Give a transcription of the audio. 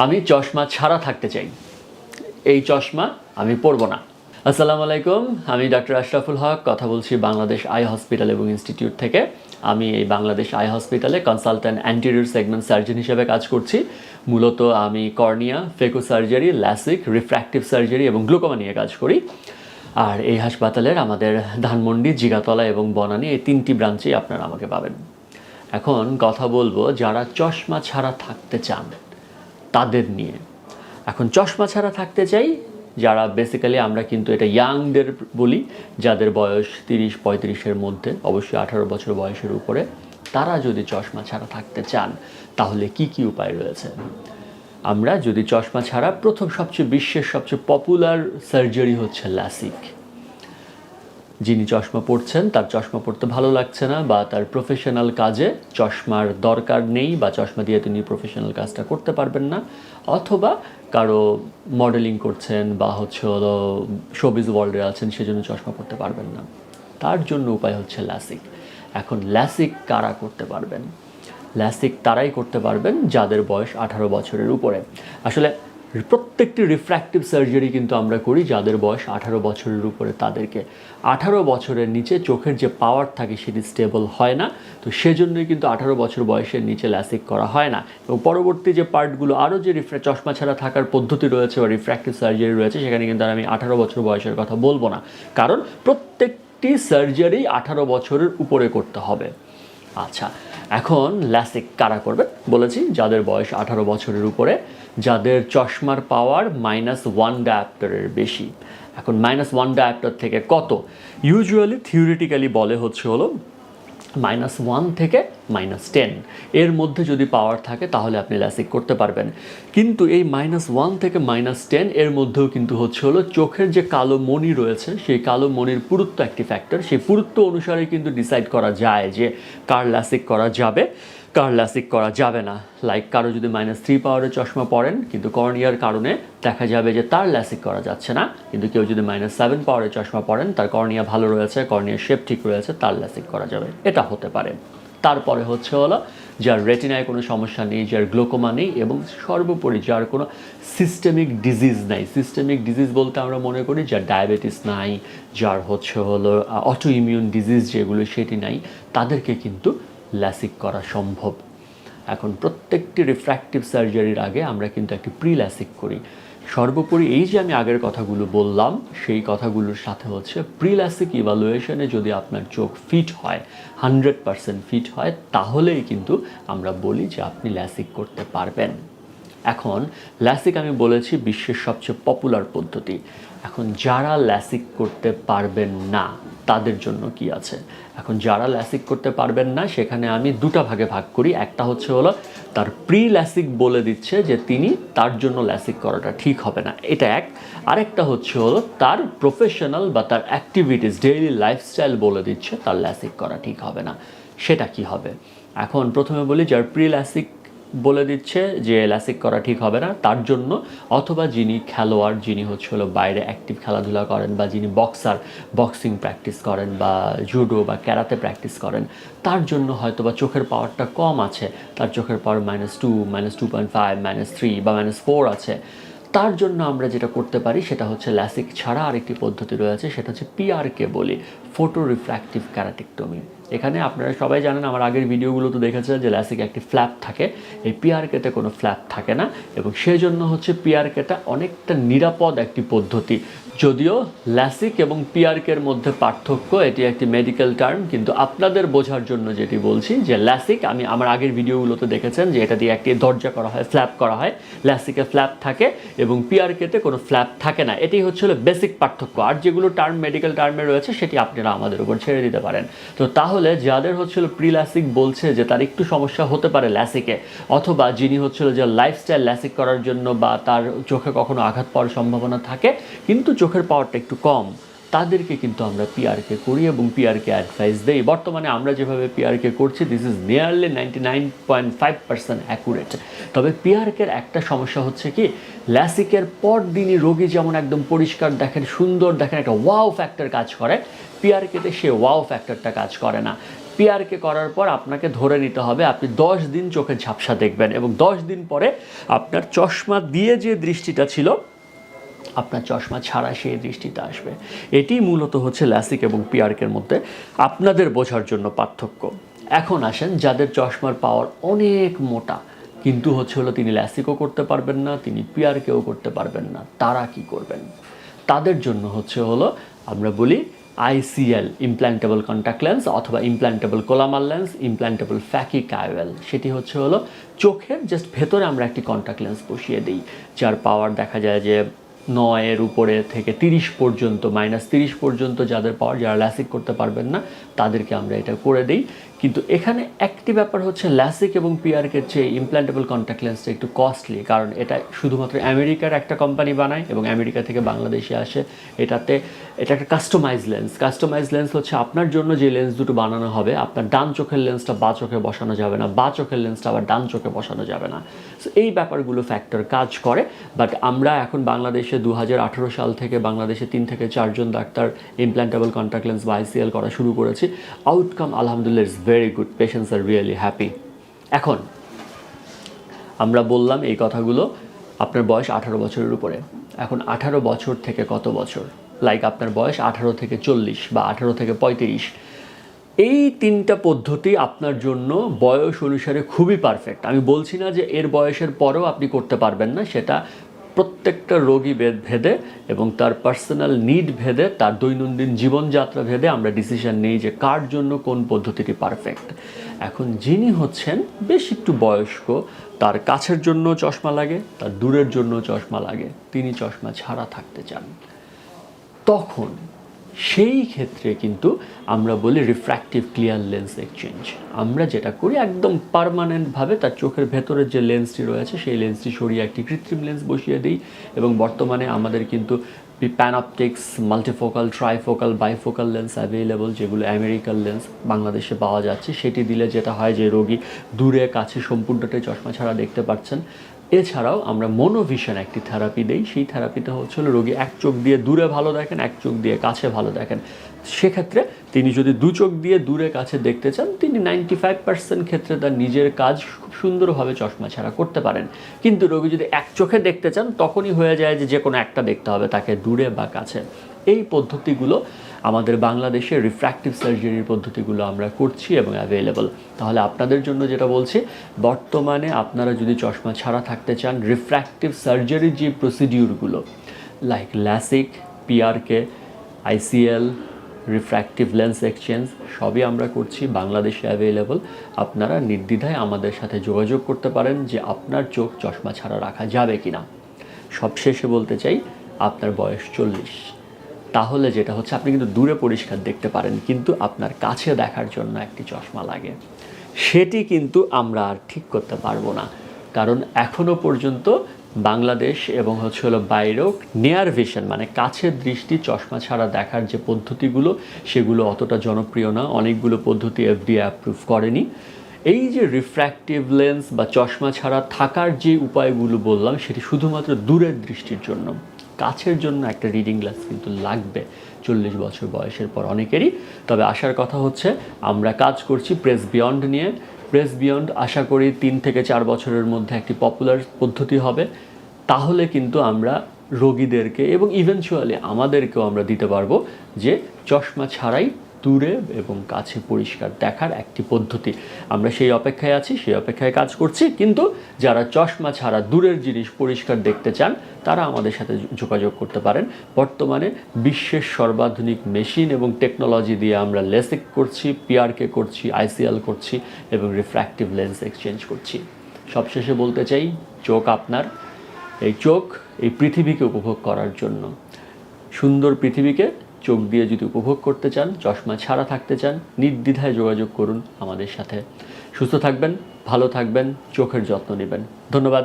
আমি চশমা ছাড়া থাকতে চাই, এই চশমা আমি পরব না। আসসালামু আলাইকুম, আমি ডক্টর আশরাফুল হক কথা বলছি বাংলাদেশ আই হসপিটাল এবং ইনস্টিটিউট থেকে। আমি এই বাংলাদেশ আই হসপিটালে কনসালট্যান্ট অ্যান্টেরিয়র সেগমেন্ট সার্জন হিসেবে কাজ করছি। মূলত আমি cornea, phaco surgery, LASIK, refractive surgery এবং গ্লুকোমা নিয়ে কাজ করি। আর এই হাসপাতালের আমাদের ধানমন্ডি, জিগাতলা এবং বনানী এই তিনটি ব্রাঞ্চেই আপনারা আমাকে পাবেন। এখন কথা বলবো যারা চশমা ছাড়া থাকতে চান তাদের নিয়ে। এখন চশমা ছাড়া থাকতে চাই যারা বেসিক্যালি আমরা কিন্তু এটা ইয়াংদের বলি, যাদের বয়স 30-35-এর মধ্যে, অবশ্যই 18 বছর বয়সের উপরে, তারা যদি চশমা ছাড়া থাকতে চান তাহলে কি কি উপায় রয়েছে। আমরা যদি চশমা ছাড়া, প্রথম বিশ্বের সবচেয়ে পপুলার সার্জারি হচ্ছে ল্যাসিক। যিনি চশমা পরছেন তার চশমা পরতে ভালো লাগছে না, বা তার প্রফেশনাল কাজে চশমার দরকার নেই, বা চশমা দিয়ে তিনি প্রফেশনাল কাজটা করতে পারবেন না, অথবা কারো মডেলিং করছেন বা হলো শোবিজ ওয়ার্ল্ডে আছেন, সেজন্য চশমা পরতে পারবেন না, তার জন্য উপায় হচ্ছে ল্যাসিক। এখন ল্যাসিক কারা করতে পারবেন? ল্যাসিক তারাই করতে পারবেন যাদের বয়স 18 বছরের উপরে। আসলে প্রত্যেকটি রিফ্র্যাক্টিভ সার্জারি কিন্তু আমরা করি যাদের বয়স 18 বছরের উপরে তাদেরকে। 18 বছরের নিচে চোখের যে পাওয়ার থাকে সেটি স্টেবল হয় না, তো সেজন্যই কিন্তু 18 বছর বয়সের নিচে ল্যাসিক করা হয় না। এবং পরবর্তী যে পার্টগুলো আরও যে চশমা ছাড়া থাকার পদ্ধতি রয়েছে বা রিফ্র্যাক্টিভ সার্জারি রয়েছে, সেখানে কিন্তু আমি 18 বছর বয়সের কথা বলবো না, কারণ প্রত্যেকটি সার্জারি 18 বছরের উপরে করতে হবে। আচ্ছা, এখন ল্যাসিক কারা করবে বলেছি? যাদের বয়স 18 বছরের উপরে, যাদের চশমার পাওয়ার -1 ডায়োপ্টারের বেশি। এখন -1 ডায়োপ্টার থেকে কত? ইউজুয়ালি থিওরিটিক্যালি বলে হলো -1 থেকে -10 এর মধ্যে যদি পাওয়ার থাকে তাহলে আপনি ল্যাসিক করতে পারবেন। কিন্তু এই -1 থেকে -10 এর মধ্যেও কিন্তু হলো চোখের যে কালো মণি রয়েছে, সেই কালো মণির পুরুত্ব একটি ফ্যাক্টর। সেই পুরুত্ব অনুসারে কিন্তু ডিসাইড করা যায় যে কার ল্যাসিক করা যাবে, কার ল্যাসিক করা যাবে না। লাইক কারো যদি -3 পাওয়ারের চশমা পরেন কিন্তু কর্নিয়ার কারণে দেখা যাবে যে তার ল্যাসিক করা যাচ্ছে না, কিন্তু কেউ যদি -7 পাওয়ারের চশমা পরেন, তার কর্নিয়া ভালো রয়েছে, কর্নিয়ার শেপ ঠিক রয়েছে, তার ল্যাসিক করা যাবে। এটা হতে পারে। তারপরে হলো যার রেটিনায় কোনো সমস্যা নেই, যার গ্লোকোমা নেই, এবং সর্বোপরি যার কোনো সিস্টেমিক ডিজিজ নাই। সিস্টেমিক ডিজিজ বলতে আমরা মনে করি যার ডায়াবেটিস নাই, যার হলো অটো ইমিউন ডিজিজ যেগুলো সেটি নাই, তাদেরকে কিন্তু ল্যাসিক করা সম্ভব। এখন প্রত্যেকটি রিফ্র্যাক্টিভ সার্জারির আগে আমরা কিন্তু একটি প্রি ল্যাসিক করি। সর্বোপরি এই যে আমি আগের কথাগুলো বললাম, সেই কথাগুলোর সাথে প্রি ল্যাসিক ইভালুয়েশনে যদি আপনার চোখ ফিট হয়, 100% ফিট হয়, তাহলেই কিন্তু আমরা বলি যে আপনি ল্যাসিক করতে পারবেন। এখন ল্যাসিক আমি বলেছি বিশ্বের সবচেয়ে পপুলার পদ্ধতি। এখন যারা ল্যাসিক করতে পারবেন না তাদের জন্য কি আছে? এখন যারা ল্যাসিক করতে পারবেন না, সেখানে আমি দুটা ভাগে ভাগ করি। একটা হলো তার প্রি ল্যাসিক বলে দিচ্ছে যে তার জন্য ল্যাসিক করাটা ঠিক হবে না, এটা এক। আরেকটা হলো তার প্রফেশনাল বা তার অ্যাক্টিভিটিস, ডেইলি লাইফস্টাইল বলে দিচ্ছে তার ল্যাসিক করা ঠিক হবে না। সেটা কি হবে? এখন প্রথমে বলি, যার প্রি ল্যাসিক বলে দিচ্ছে যে ল্যাসিক করা ঠিক হবে না, তার জন্য, অথবা যিনি খেলোয়াড়, যিনি হলো বাইরে অ্যাক্টিভ খেলাধুলা করেন, বা যিনি বক্সিং প্র্যাকটিস করেন, বা জুডো বা ক্যারাতে প্র্যাকটিস করেন, তার জন্য হয়তোবা চোখের পাওয়ারটা কম আছে, তার চোখের পাওয়ার -2, -2.5, -3 বা -4 আছে। তার জন্য আমরা যেটা করতে পারি সেটা হচ্ছে ল্যাসিক ছাড়া আরেকটি পদ্ধতি রয়েছে, সেটা হচ্ছে পিআরকে বলি, ফটো রিফ্র্যাক্টিভ ক্যারাটেক্টমি। এখানে আপনারা সবাই জানেন, আমার আগের ভিডিওগুলো তো দেখেছেন যে ল্যাসিক একটি ফ্ল্যাপ থাকে, এই পিআরকেতে কোনো ফ্ল্যাপ থাকে না, এবং সেই জন্য পিআরকেটা অনেকটা নিরাপদ একটি পদ্ধতি। যদিও ল্যাসিক এবং পিআরকের মধ্যে পার্থক্য, এটি একটি মেডিকেল টার্ম, কিন্তু আপনাদের বোঝার জন্য যেটি বলছি যে ল্যাসিক, আমার আগের ভিডিওগুলোতে দেখেছেন যে এটা দিয়ে একটি দরজা করা হয়, ফ্ল্যাপ করা হয়। ল্যাসিকে ফ্ল্যাপ থাকে এবং পিআরকেতে কোনো ফ্ল্যাপ থাকে না। এটি হলো বেসিক পার্থক্য। আর যেগুলো টার্ম মেডিকেল টার্মে রয়েছে সেটি আপনারা আমাদের উপর ছেড়ে দিতে পারেন। তো তাহলে যাদের প্রি ল্যাসিক বলছে যে তার একটু সমস্যা হতে পারে ল্যাসিকে, অথবা যিনি যে লাইফস্টাইল ল্যাসিক করার জন্য, বা তার চোখে কখনো আঘাত পাওয়ার সম্ভাবনা থাকে কিন্তু চোখের পাওয়ারটা একটু কম, তাদেরকে কিন্তু আমরা পিআরকে করি এবং পিআরকে অ্যাডভাইস দেই। বর্তমানে আমরা যেভাবে পিআরকে করছি, দিস ইজ নিয়ারলি 99.5% অ্যাকুরেট। তবে পিআরকের একটা সমস্যা হচ্ছে কি, ল্যাসিকের পর দিনই রোগী যেমন একদম পরিষ্কার দেখেন, সুন্দর দেখেন, একটা ওয়াও ফ্যাক্টর কাজ করে, পিআরকেতে সে ওয়াও ফ্যাক্টরটা কাজ করে না। পিআরকে করার পর আপনাকে ধরে নিতে হবে আপনি 10 দিন চোখে ঝাপসা দেখবেন এবং 10 দিন পরে আপনার চশমা দিয়ে যে দৃষ্টিটা ছিল আপনার চশমা ছাড়া সেই দৃষ্টিতে আসবে। এটি মূলত হচ্ছে ল্যাসিক এবং পিআরকের মধ্যে আপনাদের বোঝার জন্য পার্থক্য। এখন আসেন যাদের চশমার পাওয়ার অনেক মোটা কিন্তু তিনি ল্যাসিকও করতে পারবেন না, তিনি পিআরকেও করতে পারবেন না, তারা কি করবেন? তাদের জন্য আমরা বলি আইসিএল, ইমপ্ল্যান্টেবল কন্ট্যাক্ট লেন্স, অথবা ইমপ্ল্যান্টেবল কোলামার লেন্স, ইমপ্ল্যান্টেবল ফ্যাকিকাইওয়েল। সেটি চোখের জাস্ট ভেতরে আমরা একটি কন্ট্যাক্ট লেন্স বসিয়ে দিই, যার পাওয়ার দেখা যায় যে 9-এর উপরে থেকে 30 পর্যন্ত, -30 পর্যন্ত যাদের পাওয়ার, যারা ল্যাসিক করতে পারবেন না তাদেরকে আমরা এটা করে দিই। কিন্তু এখানে একটি ব্যাপার ল্যাসিক এবং পিআরকের চেয়ে ইমপ্ল্যান্টেবল কন্ট্যাক্ট লেন্সটা একটু কস্টলি, কারণ এটা শুধুমাত্র আমেরিকার একটা কোম্পানি বানায় এবং আমেরিকা থেকে বাংলাদেশে আসে। এটা একটা কাস্টমাইজ লেন্স। কাস্টমাইজ লেন্স আপনার জন্য যে লেন্স দুটো বানানো হবে, আপনার ডান চোখের লেন্সটা বাঁ চোখে বসানো যাবে না, বাঁ চোখের লেন্সটা আবার ডান চোখে বসানো যাবে না। সো এই ব্যাপারগুলো ফ্যাক্টর কাজ করে। বাট আমরা এখন বাংলাদেশে 2018 সাল থেকে বাংলাদেশে 3 থেকে 4 জন ডাক্তার ইমপ্ল্যান্টেবল কন্ট্যাক্ট লেন্স বা আইসিএল করা শুরু করেছি। আউটকাম আলহামদুলিল্লাহ is very good, patients are really happy. এখন আমরা বললাম এই কথাগুলো, আপনার বয়স 18 বছরের উপরে। এখন 18 বছর থেকে কত বছর, লাইক আপনার বয়স 18 থেকে 40 বা 18 থেকে 35, এই 3টা পদ্ধতি আপনার জন্য বয়স অনুসারে খুবই পারফেক্ট। আমি বলছি না যে এর বয়সের পরেও আপনি করতে পারবেন না, সেটা প্রত্যেকটা রোগী ভেদে এবং তার পার্সোনাল নিড ভেদে, তার দৈনন্দিন জীবনযাত্রা ভেদে আমরা ডিসিশন নিই যে কার জন্য কোন পদ্ধতিটি পারফেক্ট। এখন যিনি বেশ একটু বয়স্ক, তার কাছের জন্য চশমা লাগে, তার দূরের জন্য চশমা লাগে, তিনি চশমা ছাড়া থাকতে চান, তখন সেই ক্ষেত্রে কিন্তু আমরা বলি রিফ্র্যাক্টিভ ক্লিয়ার লেন্স এক্সচেঞ্জ। আমরা যেটা করি একদম পার্মানেন্টভাবে তার চোখের ভেতরের যে লেন্সটি রয়েছে সেই লেন্সটি সরিয়ে একটি কৃত্রিম লেন্স বসিয়ে দিই। এবং বর্তমানে আমাদের কিন্তু panoptics, multifocal, trifocal, bifocal lens available, যেগুলো আমেরিকান লেন্স বাংলাদেশে পাওয়া যাচ্ছে। সেটি দিলে যেটা হয় যে রোগী দূরে কাছে সম্পূর্ণটাই চশমা ছাড়া দেখতে পাচ্ছেন। এছাড়াও আমরা মনোভিশন একটি থেরাপি দেই। সেই থেরাপিটা রোগী এক চোখ দিয়ে দূরে ভালো দেখেন, এক চোখ দিয়ে কাছে ভালো দেখেন। সেক্ষেত্রে তিনি যদি দু চোখ দিয়ে দূরে কাছে দেখতে চান, তিনি 95% ক্ষেত্রে তার নিজের কাজ খুব সুন্দরভাবে চশমা ছাড়া করতে পারেন। কিন্তু রোগী যদি এক চোখে দেখতে চান, তখনই হয়ে যায় যে কোনো একটা দেখতে হবে তাকে, দূরে বা কাছে। এই পদ্ধতিগুলো আমাদের বাংলাদেশে রিফ্র্যাক্টিভ সার্জারির পদ্ধতিগুলো আমরা করছি এবং অ্যাভেলেবল। তাহলে আপনাদের জন্য যেটা বলছি, বর্তমানে আপনারা যদি চশমা ছাড়া থাকতে চান, রিফ্র্যাক্টিভ সার্জারির যে প্রসিডিউরগুলো like LASIK, পিআরকে, ICL, refractive lens exchange সবই আমরা করছি, বাংলাদেশে অ্যাভেলেবল। আপনারা নির্দ্বিধায় আমাদের সাথে যোগাযোগ করতে পারেন যে আপনার চোখ চশমা ছাড়া রাখা যাবে কিনা। সবশেষে বলতে চাই, আপনার বয়স 40, তাহলে যেটা আপনি কিন্তু দূরে পরিষ্কার দেখতে পারেন, কিন্তু আপনার কাছে দেখার জন্য একটি চশমা লাগে। সেটি কিন্তু আমরা আর ঠিক করতে পারবো না, কারণ এখনও পর্যন্ত বাংলাদেশ এবং বাইরেও নিয়ার ভিশন মানে কাছের দৃষ্টি চশমা ছাড়া দেখার যে পদ্ধতিগুলো, সেগুলো অতটা জনপ্রিয় না। অনেকগুলো পদ্ধতি FDA অ্যাপ্রুভ করেনি। এই যে রিফ্র্যাক্টিভ লেন্স বা চশমা ছাড়া থাকার যে উপায়গুলো বললাম, সেটি শুধুমাত্র দূরের দৃষ্টির জন্য। কাছের জন্য একটা রিডিং গ্লাস কিন্তু লাগবে 40 বছর বয়সের পর অনেকেরই। তবে আসার কথা আমরা কাজ করছি প্রেস বিয়ন্ড নিয়ে। প্রেস বিয়ন্ড আশা করি 3 থেকে 4 বছরের মধ্যে একটি পপুলার পদ্ধতি হবে। তাহলে কিন্তু আমরা রোগীদেরকে এবং ইভেনচুয়ালি আমাদেরকেও আমরা দিতে পারবো যে চশমা ছাড়াই দূরে এবং কাছে পরিষ্কার দেখার একটি পদ্ধতি। আমরা সেই অপেক্ষায় আছি, সেই অপেক্ষায় কাজ করছি। কিন্তু যারা চশমা ছাড়া দূরের জিনিস পরিষ্কার দেখতে চান, তারা আমাদের সাথে যোগাযোগ করতে পারেন। বর্তমানে বিশ্বের সর্বাধুনিক মেশিন এবং টেকনোলজি দিয়ে আমরা লেসিক করছি, পিআরকে করছি, আইসিএল করছি এবং রিফ্র্যাক্টিভ লেন্স এক্সচেঞ্জ করছি। সবশেষে বলতে চাই, চোখ আপনার। এই চোখ এই পৃথিবীকে উপভোগ করার জন্য। সুন্দর পৃথিবীকে চোখ দিয়ে যদি উপভোগ করতে চান, চশমা ছাড়া থাকতে চান, নির্দ্বিধায় যোগাযোগ করুন আমাদের সাথে। সুস্থ থাকবেন, ভালো থাকবেন, চোখের যত্ন নেবেন। ধন্যবাদ।